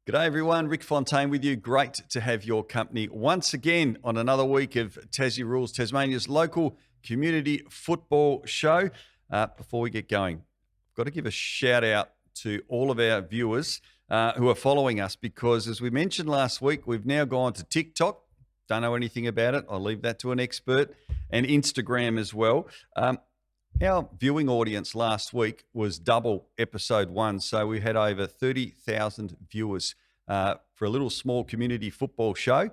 G'day everyone, Rick Fontaine with you. Great to have your company once again on another week of Tassie Rules, Tasmania's local community football show. Before we get going, I've got to give a shout out to all of our viewers who are following us because, as we mentioned last week, we've now gone to TikTok. Don't know anything about it. I'll leave that to an expert. And Instagram as well. Our viewing audience last week was double episode 1. So we had over 30,000 viewers for a little small community football show.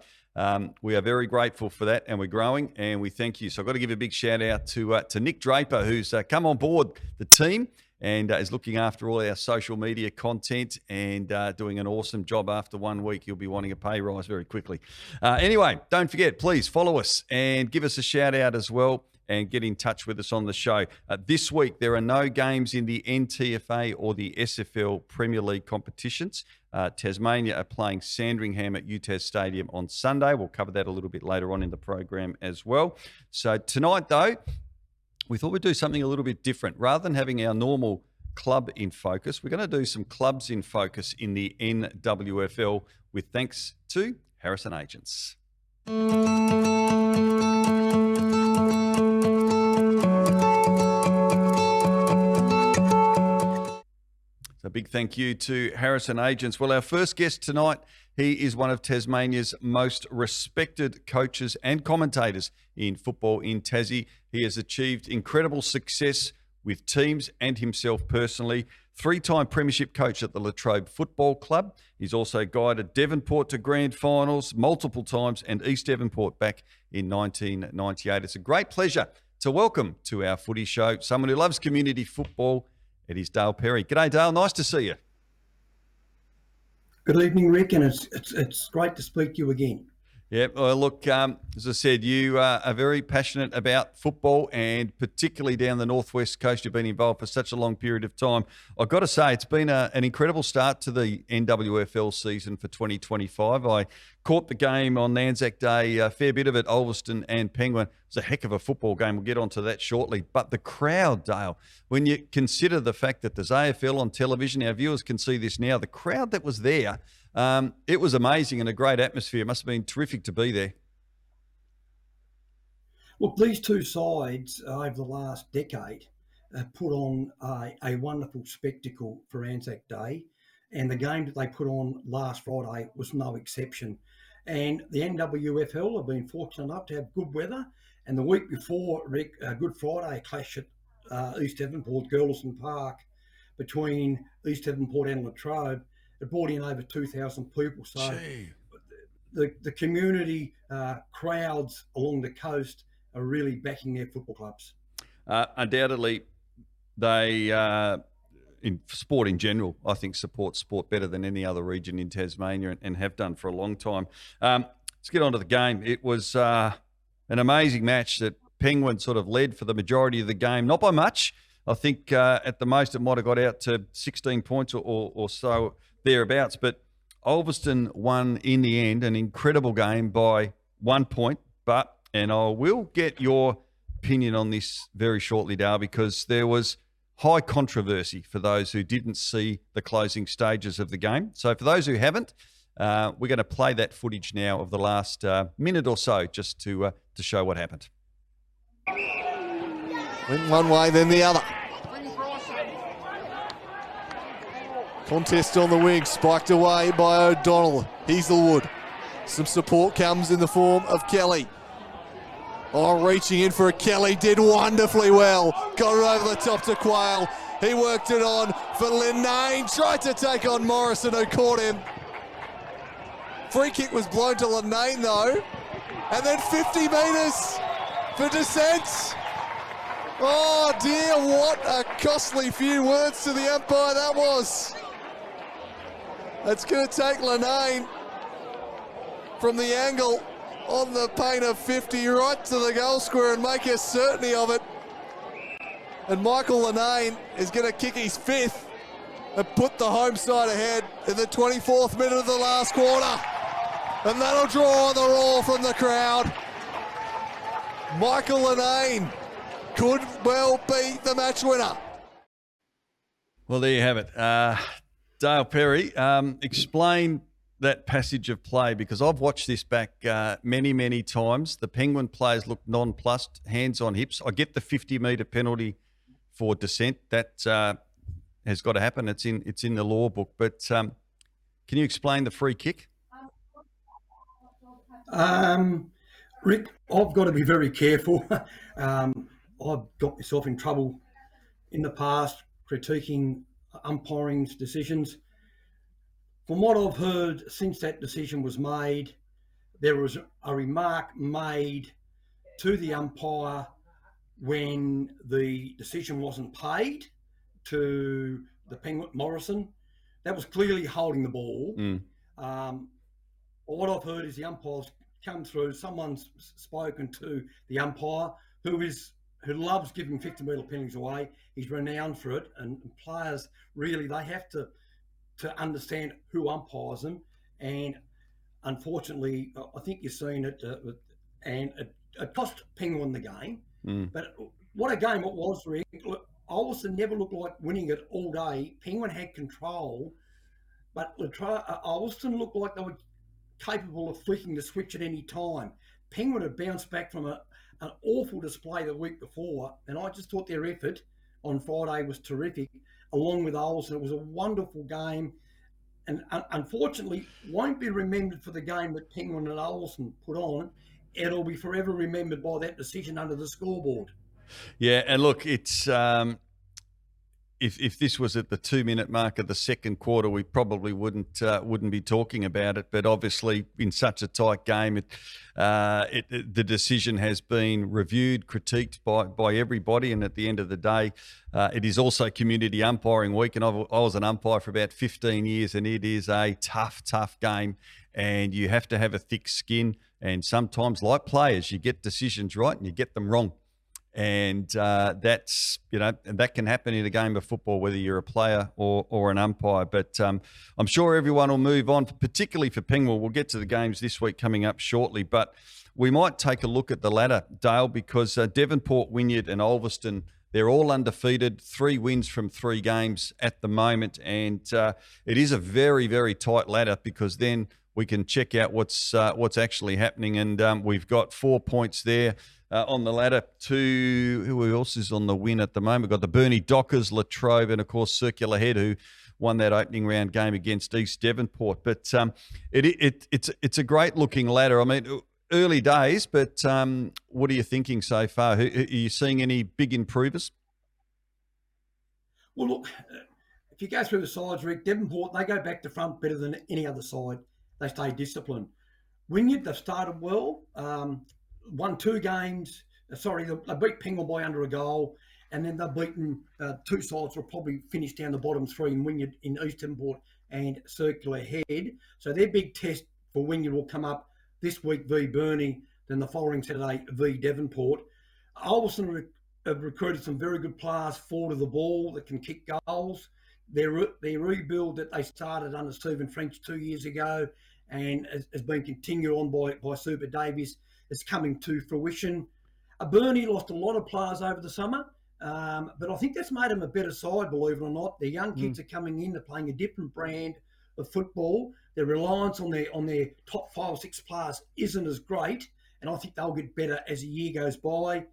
We are very grateful for that, and we're growing, and we thank you. So I've got to give a big shout out to Nick Draper, who's come on board the team and is looking after all our social media content and doing an awesome job. After 1 week, you'll be wanting a pay rise very quickly. Anyway, don't forget, please follow us and give us a shout out as well and get in touch with us on the show. This week, there are no games in the NTFA or the SFL Premier League competitions. Tasmania are playing Sandringham at UTAS Stadium on Sunday. We'll cover that a little bit later on in the program as well. So tonight, though, we thought we'd do something a little bit different. Rather than having our normal club in focus, we're going to do some clubs in focus in the NWFL with thanks to Harrison Agents. A big thank you to Harrison Agents. Well, our first guest tonight, he is one of Tasmania's most respected coaches and commentators in football in Tassie. He has achieved incredible success with teams and himself personally. 3-time premiership coach at the Latrobe Football Club. He's also guided Devonport to grand finals multiple times and East Devonport back in 1998. It's a great pleasure to welcome to our footy show someone who loves community football. It is Dale Perry. G'day, Dale. Nice to see you. Good evening, Rick, and it's great to speak to you again. Yeah, well, look, as I said, you are very passionate about football and particularly down the Northwest Coast. You've been involved for such a long period of time. I've got to say, it's been an incredible start to the NWFL season for 2025. I caught the game on Anzac Day, a fair bit of it, Ulverston and Penguin. It was a heck of a football game. We'll get onto that shortly. But the crowd, Dale, when you consider the fact that there's AFL on television, our viewers can see this now, the crowd that was there, it was amazing and a great atmosphere. It must have been terrific to be there. Look, these two sides over the last decade have put on a wonderful spectacle for Anzac Day, and the game that they put on last Friday was no exception. And the NWFL have been fortunate enough to have good weather, and the week before, Rick, Good Friday clash at East Devonport, Girleston Park, between East Devonport and Latrobe. It brought in over 2,000 people. So the community crowds along the coast are really backing their football clubs. Undoubtedly, they, in sport in general, I think support sport better than any other region in Tasmania and have done for a long time. Let's get on to the game. It was an amazing match that Penguin sort of led for the majority of the game, not by much. I think at the most it might have got out to 16 points or so thereabouts, but Ulverston won in the end, an incredible game by 1 point. And I will get your opinion on this very shortly, Dale, because there was high controversy for those who didn't see the closing stages of the game. So for those who haven't, we're going to play that footage now of the last minute or so just to show what happened. Went one way, then the other. Contest on the wing, spiked away by O'Donnell. Hazelwood. Some support comes in the form of Kelly. Oh, reaching in for a Kelly, did wonderfully well. Got it over the top to Quayle. He worked it on for Linnane. Tried to take on Morrison, who caught him. Free kick was blown to Linnane though. And then 50 metres for descent. Oh dear, what a costly few words to the umpire that was. That's going to take Linnane from the angle on the paint of 50 right to the goal square and make a certainty of it. And Michael Linnane is going to kick his 5th and put the home side ahead in the 24th minute of the last quarter. And that'll draw the roar from the crowd. Michael Linnane could well be the match winner. Well, there you have it. Dale Perry, explain that passage of play, because I've watched this back many, many times. The Penguin players look nonplussed, hands on hips. I get the 50-metre penalty for dissent. That has got to happen. It's in the law book. But can you explain the free kick? Rick, I've got to be very careful. I've got myself in trouble in the past critiquing umpiring's decisions. From what I've heard since that decision was made, there was a remark made to the umpire when the decision wasn't paid to the Penguin Morrison. That was clearly holding the ball. What I've heard is the umpire's come through, someone's spoken to the umpire who loves giving 50-metre penalties away. He's renowned for it, and players really, they have to understand who umpires them. And unfortunately, I think you've seen it, and it cost Penguin the game. But what a game it was, Rick. Alston never looked like winning it all day. Penguin had control, but Alston looked like they were capable of flicking the switch at any time. Penguin had bounced back from an awful display the week before, and I just thought their effort on Friday was terrific, along with Alston. It was a wonderful game, and unfortunately won't be remembered for the game that Penguin and Alston put on. It'll be forever remembered by that decision under the scoreboard. Yeah, and look, it's if this was at the 2-minute mark of the second quarter, we probably wouldn't be talking about it. But obviously, in such a tight game, the decision has been reviewed, critiqued by everybody, and at the end of the day, it is also Community Umpiring Week, and I was an umpire for about 15 years, and it is a tough game, and you have to have a thick skin. And sometimes, like players, you get decisions right and you get them wrong. And that's, and that can happen in a game of football, whether you're a player or an umpire. But I'm sure everyone will move on, particularly for Penguin. We'll get to the games this week coming up shortly. But we might take a look at the ladder, Dale, because Devonport, Wynyard and Ulverston, they're all undefeated, 3 wins from 3 games at the moment. And it is a very, very tight ladder, because then we can check out what's actually happening. And we've got 4 points there on the ladder to who else is on the win at the moment. We've got the Burnie Dockers, Latrobe, and of course Circular Head, who won that opening round game against East Devonport. But it's a great looking ladder. I mean, early days, but what are you thinking so far? Are you seeing any big improvers? Well, look, if you go through the sides, Rick, Devonport, they go back to front better than any other side. They stay disciplined. Wynyard, they've started well. Won 2 games. They beat Penguin by under a goal, and then they've beaten 2 sides will probably finish down the bottom 3 in Wynyard, in East Devonport and Circular Head. So their big test for Wynyard will come up this week v Burnie, then the following Saturday v Devonport. Ulverston have recruited some very good players forward of the ball that can kick goals. Their rebuild that they started under Stephen French 2 years ago and has been continued on by Super Davies is coming to fruition. Burnie lost a lot of players over the summer, but I think that's made them a better side, believe it or not. The young kids are coming in, they're playing a different brand of football. Their reliance on their top 5 or 6 players isn't as great, and I think they'll get better as the year goes by.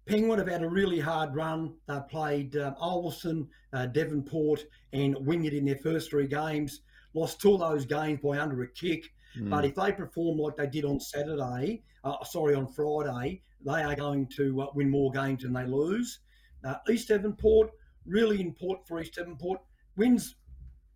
Penguin have had a really hard run. They played Ulverston, Devonport and Wynyard in their first 3 games. Lost 2 of those games by under a kick. But if they perform like they did on on Friday, they are going to win more games than they lose. East Devonport, really important for East Devonport. Wins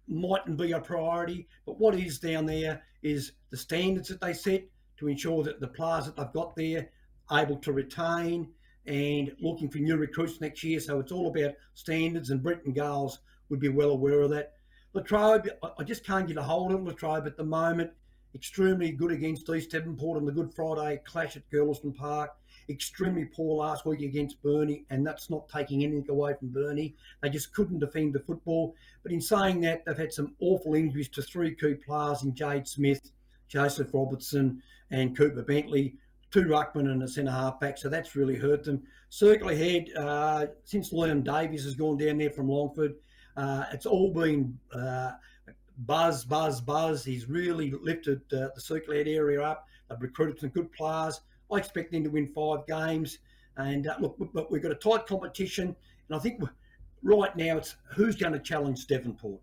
mightn't be a priority, but what is down there is the standards that they set to ensure that the players that they've got there are able to retain, and looking for new recruits next year. So it's all about standards, and Brenton Gales would be well aware of that. Latrobe, I just can't get a hold of Latrobe at the moment. Extremely good against East Devonport on the Good Friday clash at Girleston Park. Extremely poor last week against Burnie, and that's not taking anything away from Burnie. They just couldn't defend the football. But in saying that, they've had some awful injuries to 3 key players in Jade Smith, Joseph Robertson and Cooper Bentley, 2 ruckmen and a centre half-back, so that's really hurt them. Circular Head, since Liam Davies has gone down there from Longford, It's all been buzz, buzz, buzz. He's really lifted the circulated area up. They've recruited some good players. I expect them to win 5 games. And look, but we've got a tight competition. And I think right now it's who's going to challenge Devonport.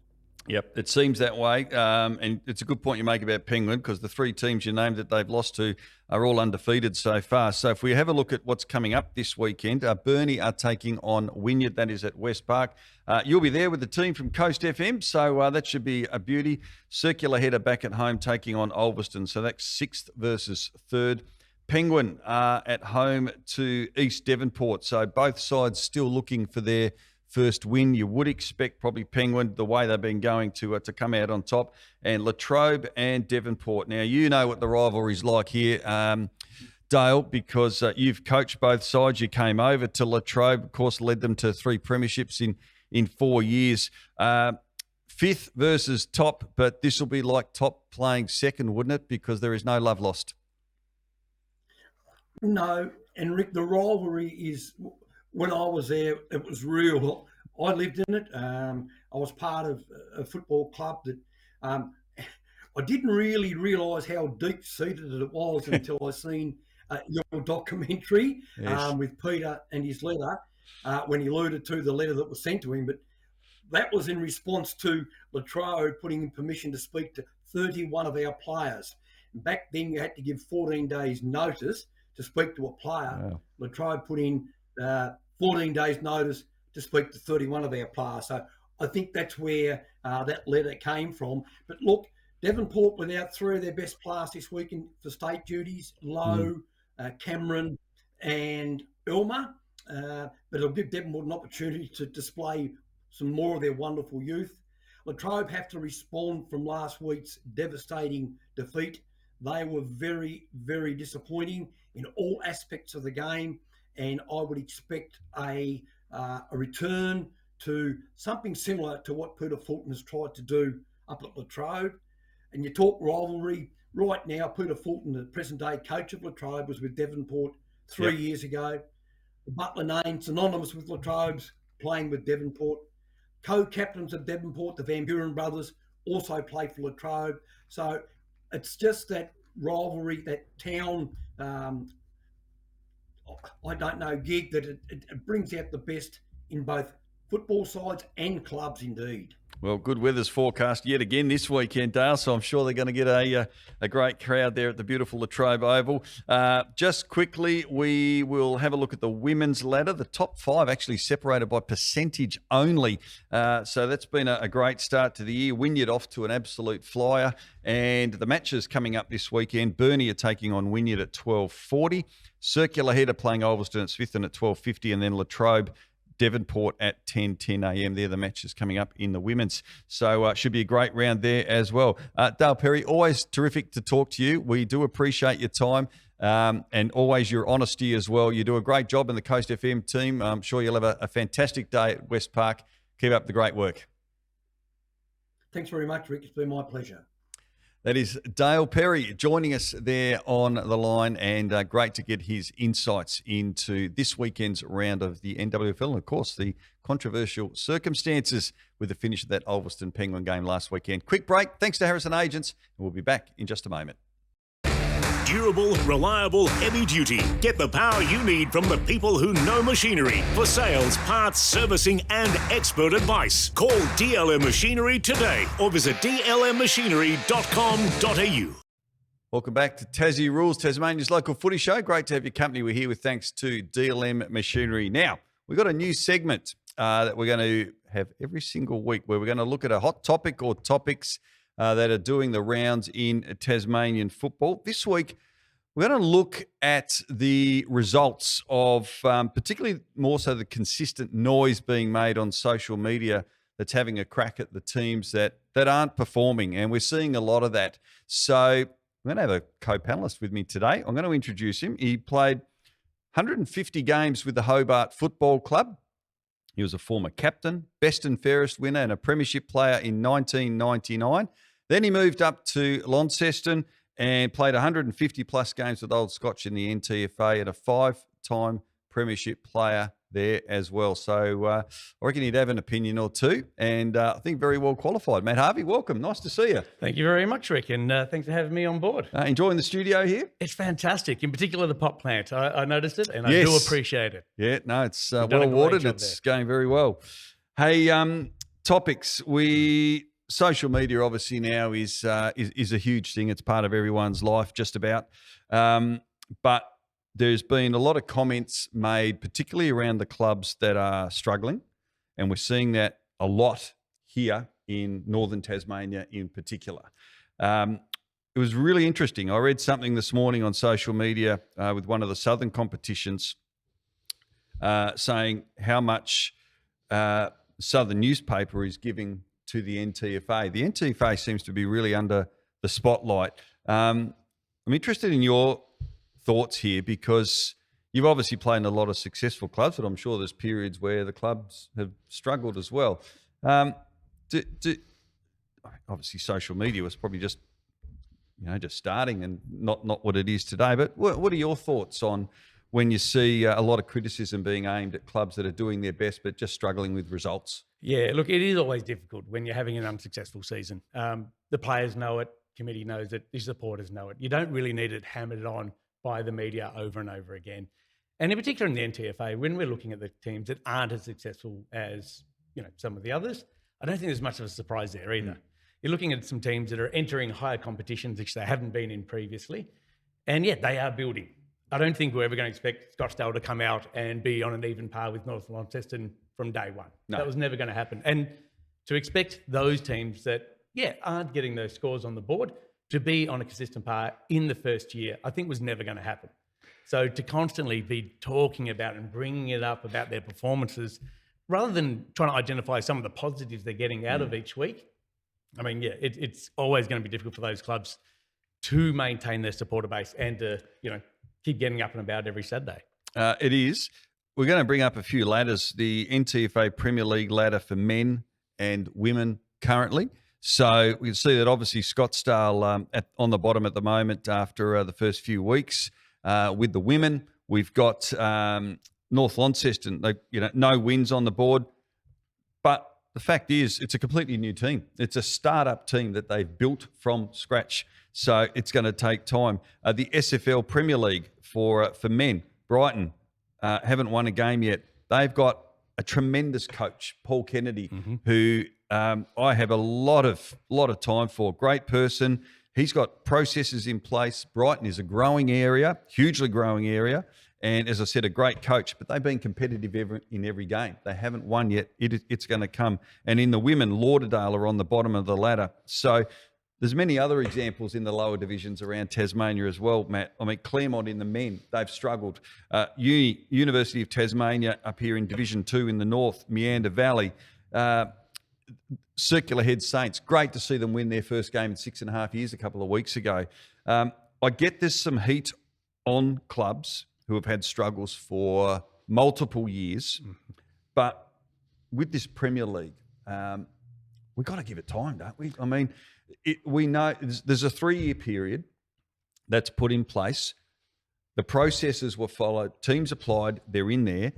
Yep, it seems that way. And it's a good point you make about Penguin, because the 3 teams you named that they've lost to are all undefeated so far. So if we have a look at what's coming up this weekend, Burnie are taking on Wynyard. That is at West Park. You'll be there with the team from Coast FM, so that should be a beauty. Circular Header back at home taking on Ulverston. So that's 6th versus 3rd. Penguin are at home to East Devonport. So both sides still looking for their first win. You would expect probably Penguin, the way they've been going, to come out on top. And Latrobe and Devonport. Now, you know what the rivalry's like here, Dale, because you've coached both sides. You came over to Latrobe, of course, led them to 3 premierships in 4 years. 5th versus top, but this will be like top playing second, wouldn't it? Because there is no love lost. No, and Rick, the rivalry is, when I was there, it was real. I lived in it. I was part of a football club that I didn't really realise how deep-seated it was until I seen your documentary with Peter and his letter, when he alluded to the letter that was sent to him. But that was in response to Latrobe putting in permission to speak to 31 of our players. Back then, you had to give 14 days' notice to speak to a player. Wow. Latrobe put in 14 days' notice to speak to 31 of our players. So I think that's where that letter came from. But look, Devonport without 3 of their best players this weekend for state duties, Lowe, Cameron and Elmer. But it'll give Devonport an opportunity to display some more of their wonderful youth. Latrobe have to respond from last week's devastating defeat. They were very, very disappointing in all aspects of the game, and I would expect a return to something similar to what Peter Fulton has tried to do up at Latrobe. And you talk rivalry, right now Peter Fulton, the present-day coach of Latrobe, was with Devonport 3 years ago. The Butler name synonymous with Latrobe's playing with Devonport. Co-captains of Devonport, the Van Buren brothers, also play for Latrobe. So it's just that rivalry, that town, I don't know, gig, that it brings out the best in both football sides and clubs indeed. Well, good weather's forecast yet again this weekend, Dale, so I'm sure they're going to get a great crowd there at the beautiful Latrobe Oval. Just quickly, we will have a look at the women's ladder. The top 5 actually separated by percentage only. So that's been a great start to the year. Wynyard off to an absolute flyer. And the matches coming up this weekend, Burnie are taking on Wynyard at 12:40. Circular Header playing Ulverston at Swithton at 12:50, and then Latrobe Devonport at 10:10 a.m. They're the matches coming up in the women's. So should be a great round there as well. Dale Perry, always terrific to talk to you. We do appreciate your time and always your honesty as well. You do a great job in the Coast FM team. I'm sure you'll have a fantastic day at West Park. Keep up the great work. Thanks very much, Rick. It's been my pleasure. That is Dale Perry joining us there on the line, and great to get his insights into this weekend's round of the NWFL and, of course, the controversial circumstances with the finish of that Ulverston Penguin game last weekend. Quick break. Thanks to Harrison Agents, and we'll be back in just a moment. Durable, reliable, heavy duty. Get the power you need from the people who know machinery. For sales, parts, servicing and expert advice. Call DLM Machinery today or visit dlmmachinery.com.au. Welcome back to Tassie Rules, Tasmania's local footy show. Great to have your company. We're here with thanks to DLM Machinery. Now, we've got a new segment that we're going to have every single week where we're going to look at a hot topic or topics that are doing the rounds in Tasmanian football. This week, we're going to look at the results of particularly more so the consistent noise being made on social media that's having a crack at the teams that aren't performing, and we're seeing a lot of that. So I'm going to have a co-panelist with me today. I'm going to introduce him. He played 150 games with the Hobart Football Club. He was a former captain, best and fairest winner, and a premiership player in 1999. Then he moved up to Launceston and played 150-plus games with Old Scotch in the NTFA and a 5-time premiership player there as well. So I reckon he'd have an opinion or two, and I think very well qualified. Matt Harvey, welcome. Nice to see you. Thank you very much, Rick, and thanks for having me on board. Enjoying the studio here? It's fantastic, in particular the pot plant. I noticed it, and Yes. I do appreciate it. Yeah, no, it's You've done a well great watered. job It's there. going very well. Hey, topics. Social media obviously now is a huge thing. It's part of everyone's life, just about. But there's been a lot of comments made, particularly around the clubs that are struggling, and we're seeing that a lot here in northern Tasmania in particular. It was really interesting. I read something this morning on social media with one of the southern competitions saying how much Southern newspaper is giving to the NTFA. The NTFA seems to be really under the spotlight. I'm interested in your thoughts here, because you've obviously played in a lot of successful clubs, but I'm sure there's periods where the clubs have struggled as well. Obviously, social media was probably just starting and not what it is today. But what are your thoughts on when you see a lot of criticism being aimed at clubs that are doing their best but just struggling with results? Yeah, look, it is always difficult when you're having an unsuccessful season. The players know it, committee knows it, the supporters know it. You don't really need it hammered on by the media over and over again. And in particular in the NTFA, when we're looking at the teams that aren't as successful as some of the others, I don't think there's much of a surprise there either. You're looking at some teams that are entering higher competitions, which they haven't been in previously, and yet they are building. I don't think we're ever going to expect Scottsdale to come out and be on an even par with North Launceston from day one. No. That was never going to happen. And to expect those teams that, aren't getting those scores on the board to be on a consistent par in the first year, I think was never going to happen. So to constantly be talking about and bringing it up about their performances, rather than trying to identify some of the positives they're getting out of each week, I mean, it's always going to be difficult for those clubs to maintain their supporter base and to, keep getting up and about every Saturday. It is. We're going to bring up a few ladders. The NTFA Premier League ladder for men and women currently. So we can see that obviously Scottsdale on the bottom at the moment after the first few weeks. With the women, we've got North Launceston. No wins on the board. But the fact is, it's a completely new team. It's a startup team that they've built from scratch. So it's going to take time. The SFL Premier League for men, Brighton, haven't won a game yet. They've got a tremendous coach, Paul Kennedy, who I have a lot of time for. Great person. He's got processes in place. Brighton is a growing area, hugely growing area. And as I said, a great coach, but they've been competitive in every game. They haven't won yet. It's going to come. And in the women, Lauderdale are on the bottom of the ladder. So there's many other examples in the lower divisions around Tasmania as well, Matt. I mean, Claremont in the men, they've struggled. University of Tasmania up here in Division 2 in the north, Meander Valley. Circular Head Saints, great to see them win their first game in 6.5 years a couple of weeks ago. I get there's some heat on clubs who have had struggles for multiple years, but with this Premier League, we've got to give it time, don't we? I mean, we know there's a 3-year period that's put in place. The processes were followed, teams applied, they're in there.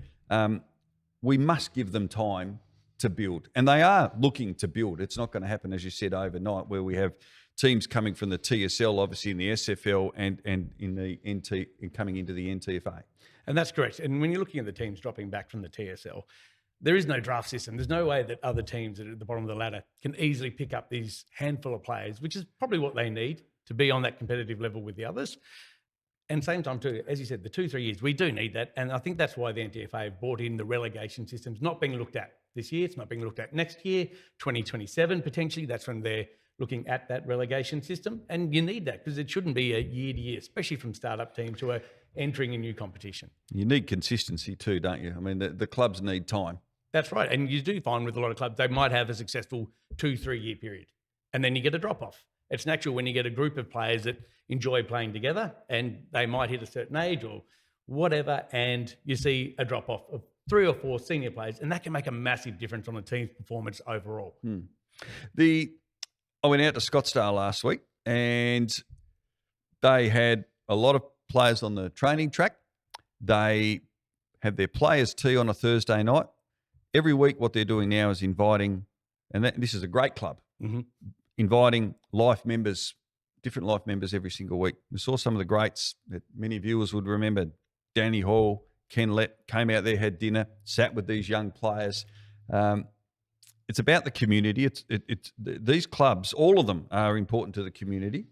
We must give them time to build, and they are looking to build. It's not going to happen, as you said, overnight, where we have teams coming from the TSL, obviously in the SFL, and in the NT coming into the NTFA. And that's correct. And when you're looking at the teams dropping back from the TSL, there is no draft system. There's no way that other teams that are at the bottom of the ladder can easily pick up these handful of players, which is probably what they need to be on that competitive level with the others. And same time too, as you said, the 2-3 years, we do need that. And I think that's why the NTFA have brought in the relegation systems, not being looked at this year. It's not being looked at next year, 2027 potentially. That's when they're looking at that relegation system. And you need that because it shouldn't be a year to year, especially from startup teams who are entering a new competition. You need consistency too, don't you? I mean, the clubs need time. That's right. And you do find with a lot of clubs, they might have a successful 2-3 year period. And then you get a drop off. It's natural when you get a group of players that enjoy playing together and they might hit a certain age or whatever, and you see a drop off of 3 or 4 senior players, and that can make a massive difference on the team's performance overall. I went out to Scottsdale last week and they had a lot of players on the training track. They have their players' tea on a Thursday night. Every week what they're doing now is inviting, and this is a great club, inviting life members, different life members every single week. We saw some of the greats that many viewers would remember. Danny Hall, Ken Lett came out there, had dinner, sat with these young players. It's about the community. These clubs, all of them are important to the community.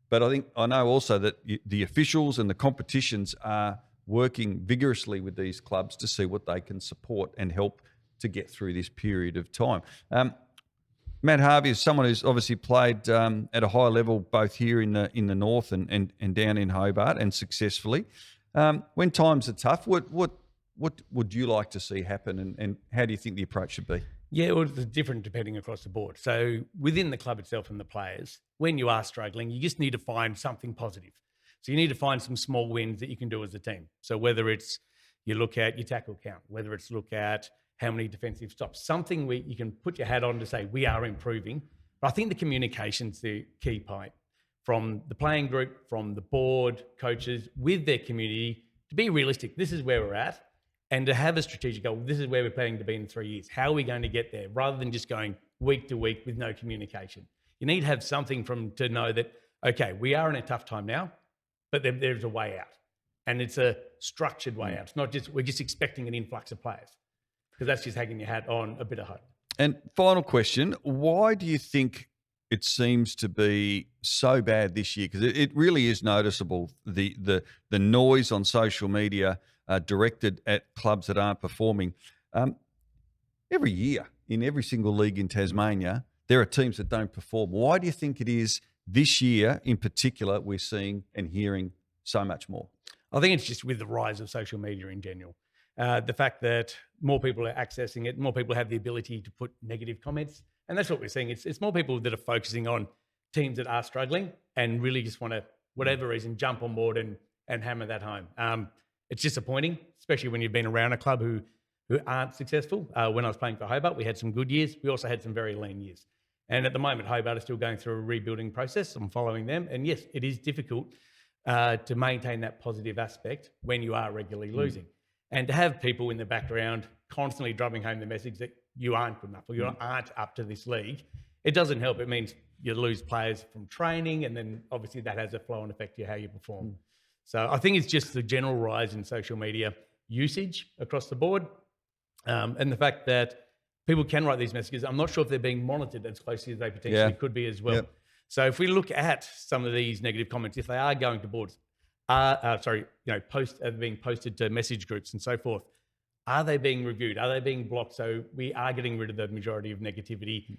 But I know also that the officials and the competitions are working vigorously with these clubs to see what they can support and help to get through this period of time. Matt Harvey is someone who's obviously played at a high level both here in the north and down in Hobart, and successfully. When times are tough, what would you like to see happen, and how do you think the approach should be? Yeah, well, it's different depending across the board. So within the club itself and the players, when you are struggling, you just need to find something positive. So you need to find some small wins that you can do as a team. So whether it's you look at your tackle count, whether it's look at how many defensive stops, something where you can put your hat on to say we are improving. But I think the communication's the key point from the playing group, from the board, coaches, with their community, to be realistic. This is where we're at. And to have a strategic goal, this is where we're planning to be in 3 years. How are we going to get there? Rather than just going week to week with no communication. You need to have something to know that, okay, we are in a tough time now, but there's a way out. And it's a structured way out. It's not just, we're just expecting an influx of players, because that's just hanging your hat on a bit of hope. And final question, why do you think it seems to be so bad this year? Because it really is noticeable, the noise on social media directed at clubs that aren't performing. Every year in every single league in Tasmania, there are teams that don't perform. Why do you think it is this year in particular we're seeing and hearing so much more? I think it's just with the rise of social media in general. The fact that more people are accessing it, more people have the ability to put negative comments. And that's what we're seeing. It's more people that are focusing on teams that are struggling and really just want to, whatever reason, jump on board and hammer that home. It's disappointing, especially when you've been around a club who aren't successful. When I was playing for Hobart, we had some good years. We also had some very lean years. And at the moment, Hobart is still going through a rebuilding process. I'm following them. And yes, it is difficult to maintain that positive aspect when you are regularly losing. And to have people in the background constantly drumming home the message that you aren't good enough or you aren't up to this league, it doesn't help. It means you lose players from training, and then obviously that has a flow-on effect to how you perform. So I think it's just the general rise in social media usage across the board, and the fact that people can write these messages. I'm not sure if they're being monitored as closely as they potentially could be as well. Yep. So if we look at some of these negative comments, if they are going to boards, being posted to message groups and so forth, are they being reviewed? Are they being blocked? So we are getting rid of the majority of negativity,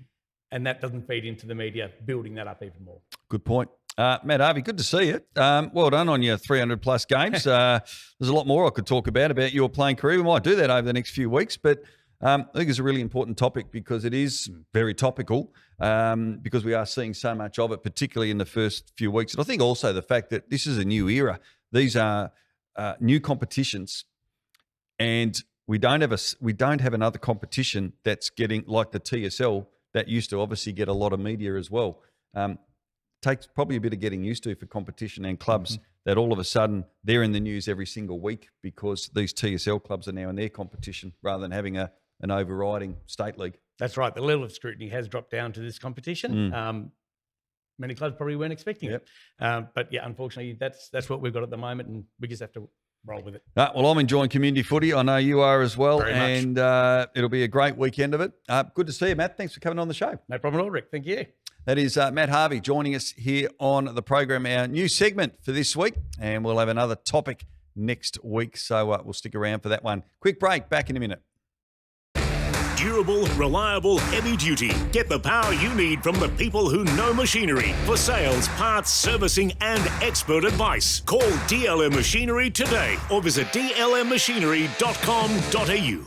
and that doesn't feed into the media, building that up even more. Good point. Matt Harvey, good to see you. Well done on your 300-plus games. There's a lot more I could talk about your playing career. We might do that over the next few weeks, but I think it's a really important topic because it is very topical, because we are seeing so much of it, particularly in the first few weeks. And I think also the fact that this is a new era. These are new competitions, and we don't have another competition that's getting like the TSL that used to obviously get a lot of media as well. Takes probably a bit of getting used to for competition and clubs that all of a sudden they're in the news every single week because these TSL clubs are now in their competition rather than having an overriding state league. That's right. The level of scrutiny has dropped down to this competition. Many clubs probably weren't expecting it. But yeah, unfortunately, that's what we've got at the moment, and we just have to roll with it. Well, I'm enjoying community footy. I know you are as well. Very much. And it'll be a great weekend of it. Good to see you, Matt. Thanks for coming on the show. No problem at all, Rick. Thank you. That is Matt Harvey joining us here on the program, our new segment for this week. And we'll have another topic next week. So we'll stick around for that one. Quick break. Back in a minute. Durable, reliable, heavy duty. Get the power you need from the people who know machinery. For sales, parts, servicing and expert advice. Call DLM Machinery today or visit dlmmachinery.com.au.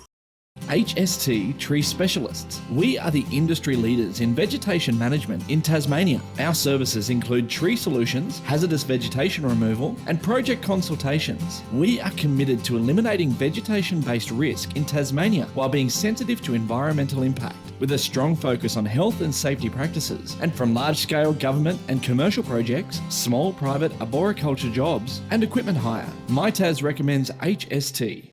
HST Tree Specialists. We are the industry leaders in vegetation management in Tasmania. Our services include tree solutions, hazardous vegetation removal, and project consultations. We are committed to eliminating vegetation-based risk in Tasmania while being sensitive to environmental impact, with a strong focus on health and safety practices. And from large-scale government and commercial projects, small private arboriculture jobs, and equipment hire, MyTas recommends HST.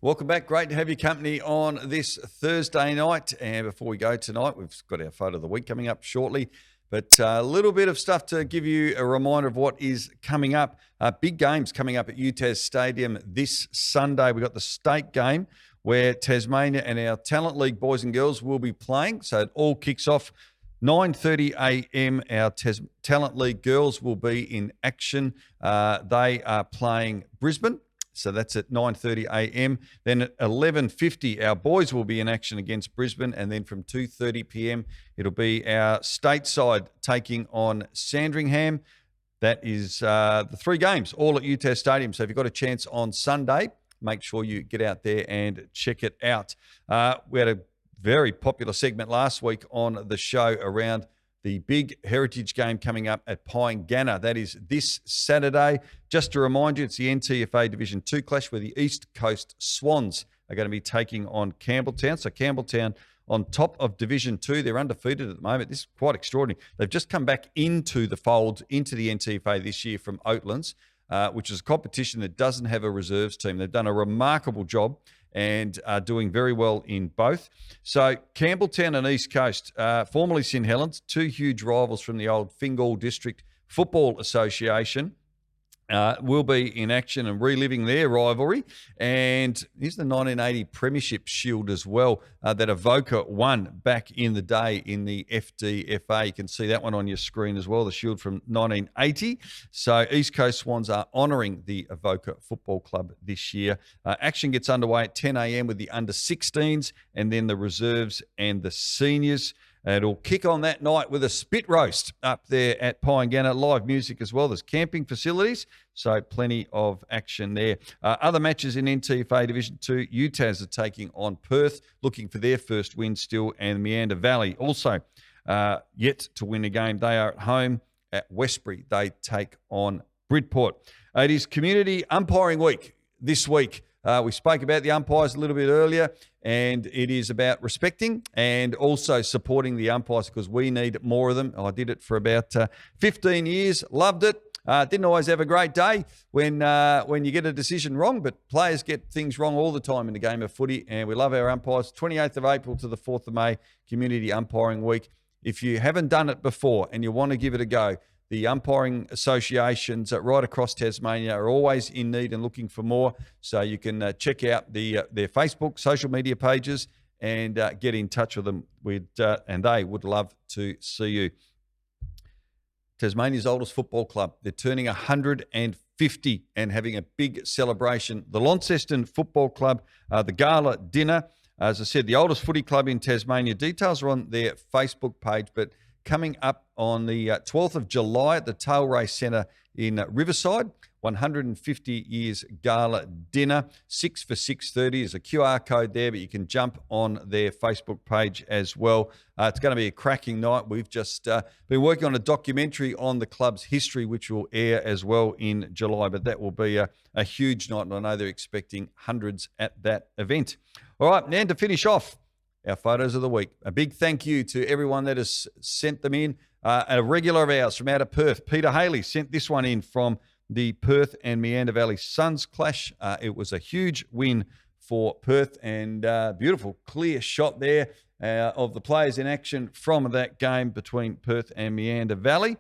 Welcome back. Great to have your company on this Thursday night. And before we go tonight, we've got our photo of the week coming up shortly. But a little bit of stuff to give you a reminder of what is coming up. Big games coming up at UTAS Stadium this Sunday. We've got the state game where Tasmania and our Talent League boys and girls will be playing. So it all kicks off 9:30 a.m. Our Talent League girls will be in action. They are playing Brisbane. So that's at 9:30 a.m. Then at 11:50, our boys will be in action against Brisbane. And then from 2:30 p.m., it'll be our stateside taking on Sandringham. That is the 3 games, all at UTAS Stadium. So if you've got a chance on Sunday, make sure you get out there and check it out. We had a very popular segment last week on the show around the big heritage game coming up at Pyengana. That is this Saturday. Just to remind you, it's the NTFA Division 2 clash where the East Coast Swans are going to be taking on Campbelltown. So Campbelltown on top of Division 2. They're undefeated at the moment. This is quite extraordinary. They've just come back into the fold, into the NTFA this year from Oatlands, which is a competition that doesn't have a reserves team. They've done a remarkable job and are doing very well in both. So Campbelltown and East Coast, formerly St Helens, 2 huge rivals from the old Fingal District Football Association, will be in action and reliving their rivalry. And here's the 1980 Premiership Shield as well that Avoca won back in the day in the FDFA. You can see that one on your screen as well, the Shield from 1980. So East Coast Swans are honouring the Avoca Football Club this year. Action gets underway at 10 a.m. with the under-16s and then the reserves and the seniors. It'll kick on that night with a spit roast up there at Pyengana. Live music as well. There's camping facilities, so plenty of action there. Other matches in NTFA Division 2, UTAS are taking on Perth, looking for their first win still, and Meander Valley also yet to win a game. They are at home at Westbury. They take on Bridport. It is Community Umpiring Week this week. We spoke about the umpires a little bit earlier, and it is about respecting and also supporting the umpires because we need more of them. I did it for about 15 years, loved it. Didn't always have a great day when you get a decision wrong, but players get things wrong all the time in the game of footy, and we love our umpires. 28th of April to the 4th of May, Community Umpiring Week. If you haven't done it before and you want to give it a go, the umpiring associations right across Tasmania are always in need and looking for more. So you can check out their Facebook, social media pages and get in touch with them. And they would love to see you. Tasmania's oldest football club. They're turning 150 and having a big celebration. The Launceston Football Club, the gala dinner. As I said, the oldest footy club in Tasmania. Details are on their Facebook page, but coming up on the 12th of July at the Tail Race Centre in Riverside, 150 years gala dinner, 6 for 6:30. There's a QR code there, but you can jump on their Facebook page as well. It's going to be a cracking night. We've just been working on a documentary on the club's history, which will air as well in July, but that will be a huge night, and I know they're expecting hundreds at that event. All right, now to finish off, our photos of the week. A big thank you to everyone that has sent them in. A regular of ours from out of Perth, Peter Haley, sent this one in from the Perth and Meander Valley Suns clash. It was a huge win for Perth and beautiful, clear shot there of the players in action from that game between Perth and Meander Valley.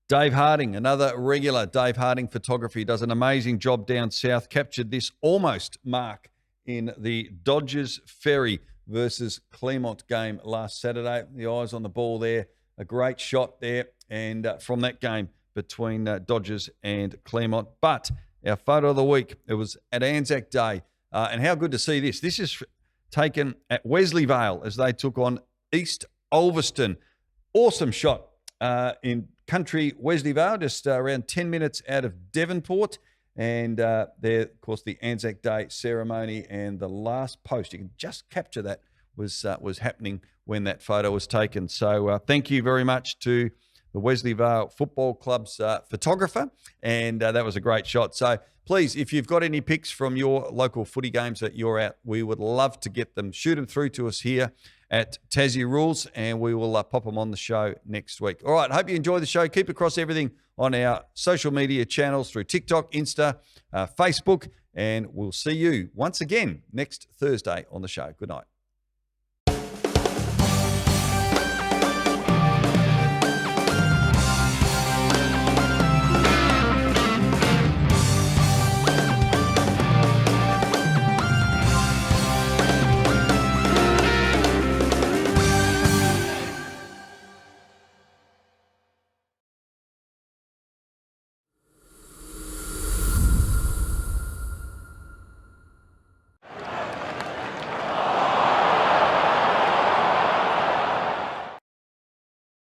Dave Harding, another regular. Dave Harding Photography does an amazing job down south, captured this almost mark in the Dodgers Ferry versus Clermont game last Saturday. The eyes on the ball there, a great shot there, and from that game between Dodgers and Clermont. But our photo of the week, it was at Anzac Day, and how good to see this. This is taken at Wesley Vale as they took on East Ulverston. Awesome shot in country Wesley Vale, just around 10 minutes out of Devonport. And there, of course, the Anzac Day ceremony and the last post. You can just capture that was happening when that photo was taken. So thank you very much to the Wesley Vale Football Club's photographer, and that was a great shot. So please, if you've got any pics from your local footy games that you're at, we would love to get them. Shoot them through to us here at Tassie Rules, and we will pop them on the show next week. All right, hope you enjoy the show. Keep across everything on our social media channels through TikTok, Insta, Facebook, And we'll see you once again next Thursday on the show. Good night.